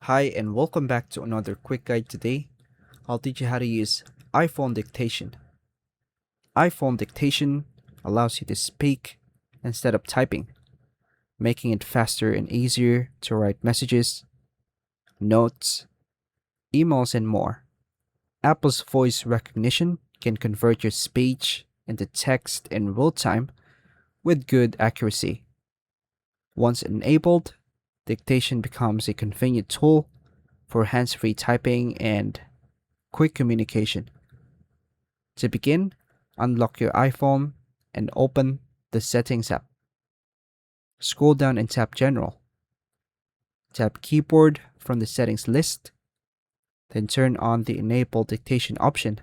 Hi and welcome back to another quick guide. Today I'll teach you how to use iPhone Dictation. iPhone Dictation allows you to speak instead of typing, making it faster and easier to write messages, notes, emails, and more. Apple's voice recognition can convert your speech into text in real time with good accuracy. Once enabled, Dictation becomes a convenient tool for hands-free typing and quick communication. To begin, unlock your iPhone and open the Settings app. Scroll down and tap General. Tap Keyboard from the Settings list, then turn on the Enable Dictation option.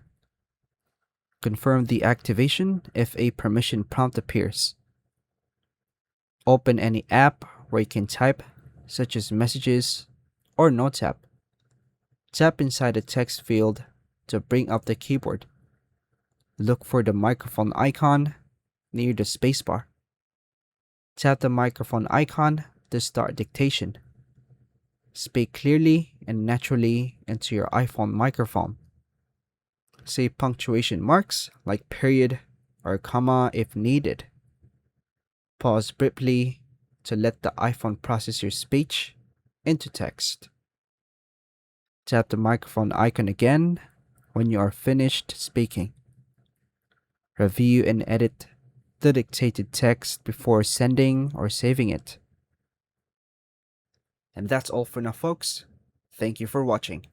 Confirm the activation if a permission prompt appears. Open any app where you can type, such as Messages or Notes app. Tap inside the text field to bring up the keyboard. Look for the microphone icon near the spacebar. Tap the microphone icon to start dictation. Speak clearly and naturally into your iPhone microphone. Say punctuation marks like period or comma if needed. Pause briefly to let the iPhone process your speech into text. Tap the microphone icon again when you are finished speaking. Review and edit the dictated text before sending or saving it. And that's all for now, folks. Thank you for watching.